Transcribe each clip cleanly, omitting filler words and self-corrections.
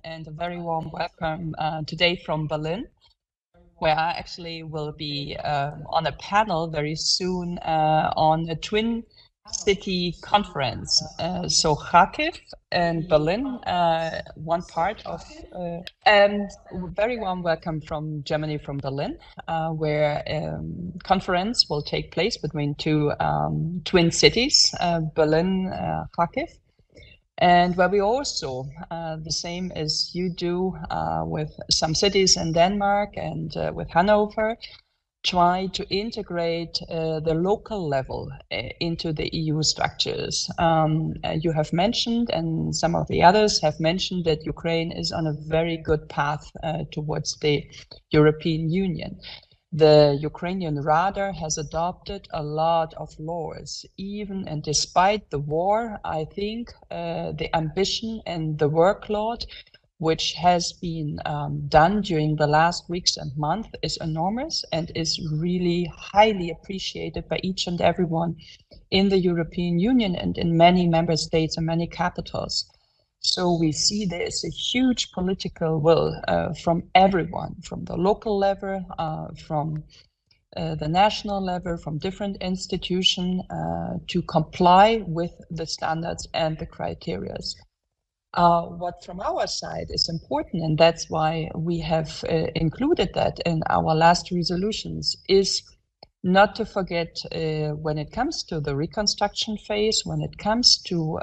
and a very warm welcome today from Berlin, where I actually will be on a panel very soon on a twin city conference. So Kharkiv and Berlin, one part of, and very warm welcome from Germany, from Berlin, where conference will take place between two twin cities, Berlin, Kharkiv. And where we also, the same as you do with some cities in Denmark and with Hanover, try to integrate the local level into the EU structures. You have mentioned, and some of the others have mentioned, that Ukraine is on a very good path towards the European Union. The Ukrainian Rada has adopted a lot of laws, even and despite the war. I think the ambition and the workload which has been done during the last weeks and months is enormous and is really highly appreciated by each and everyone in the European Union and in many member states and many capitals. So we see there is a huge political will from everyone, from the local level, from the national level, from different institutions to comply with the standards and the criteria. What from our side is important, and that's why we have included that in our last resolutions, is not to forget when it comes to the reconstruction phase, when it comes to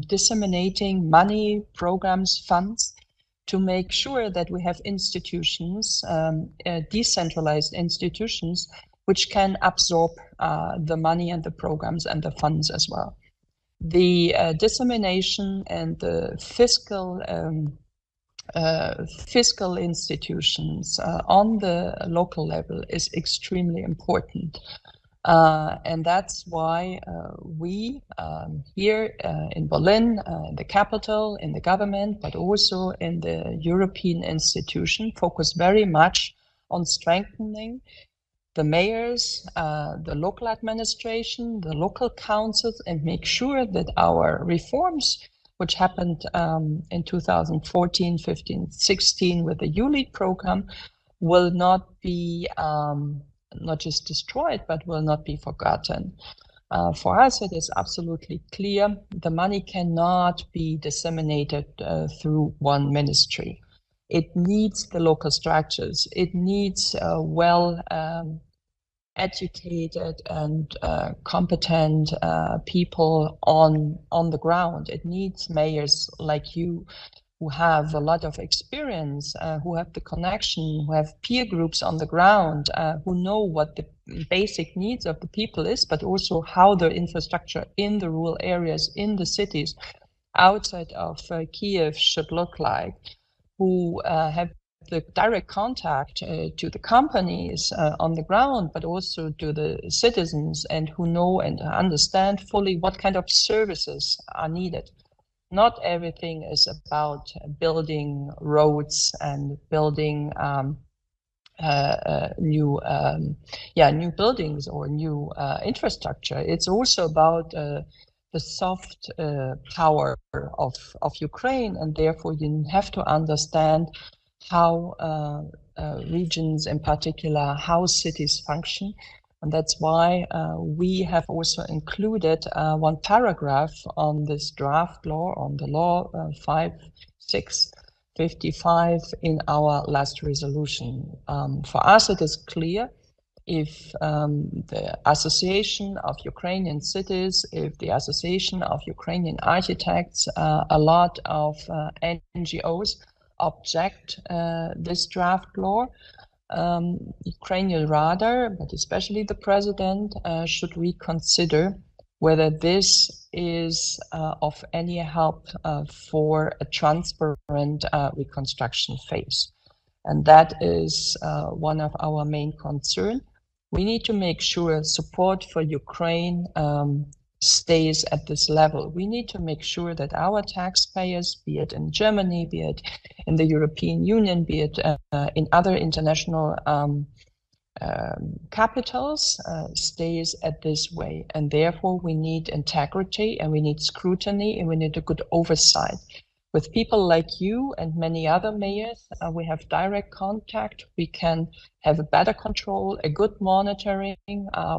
disseminating money, programs, funds, to make sure that we have institutions, decentralized institutions, which can absorb the money and the programs and the funds as well. The dissemination and the fiscal institutions on the local level is extremely important. And that's why we here in Berlin, the capital, in the government, but also in the European institution, focus very much on strengthening the mayors, the local administration, the local councils, and make sure that our reforms, which happened in 2014, 15, 16 with the ULEAD program, will not be not just destroyed, but will not be forgotten. For us, it is absolutely clear the money cannot be disseminated through one ministry. It needs the local structures. It needs well educated and competent people on the ground. It needs mayors like you, who have a lot of experience, who have the connection, who have peer groups on the ground, who know what the basic needs of the people is, but also how the infrastructure in the rural areas, in the cities outside of Kiev should look like, who have the direct contact to the companies on the ground, but also to the citizens, and who know and understand fully what kind of services are needed. Not everything is about building roads and building new buildings or new infrastructure. It's also about the soft power of Ukraine, and therefore you have to understand how regions, in particular, how cities function. And that's why we have also included one paragraph on this draft law, on the law 5655 in our last resolution. For us, it is clear, if the Association of Ukrainian Cities, if the Association of Ukrainian Architects, a lot of NGOs object this draft law, Ukrainian Rada, but especially the president, should reconsider whether this is of any help for a transparent reconstruction phase. And that is one of our main concerns. We need to make sure support for Ukraine stays at this level. We need to make sure that our taxpayers, be it in Germany, be it in the European Union, be it in other international capitals, stays at this way. And therefore we need integrity, and we need scrutiny, and we need a good oversight. With people like you and many other mayors, we have direct contact. We can have a better control, a good monitoring.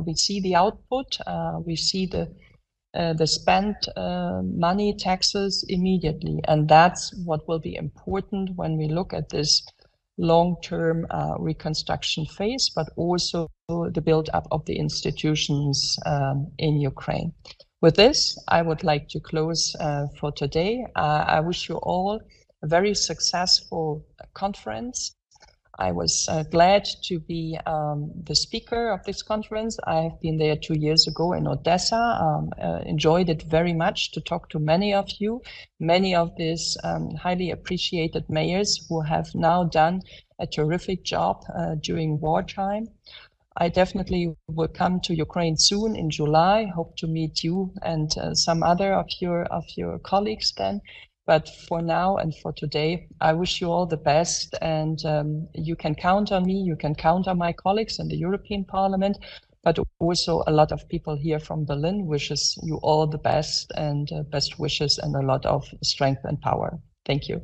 We see the output. We see the spent money, taxes immediately. And that's what will be important when we look at this long-term reconstruction phase, but also the build-up of the institutions in Ukraine. With this, I would like to close for today. I wish you all a very successful conference. I was glad to be the speaker of this conference. I have been there 2 years ago in Odessa, enjoyed it very much to talk to many of you, many of these highly appreciated mayors who have now done a terrific job during wartime. I definitely will come to Ukraine soon in July. Hope to meet you and some other of your colleagues then. But for now and for today, I wish you all the best, and you can count on me. You can count on my colleagues in the European Parliament, but also a lot of people here from Berlin wishes you all the best and best wishes and a lot of strength and power. Thank you.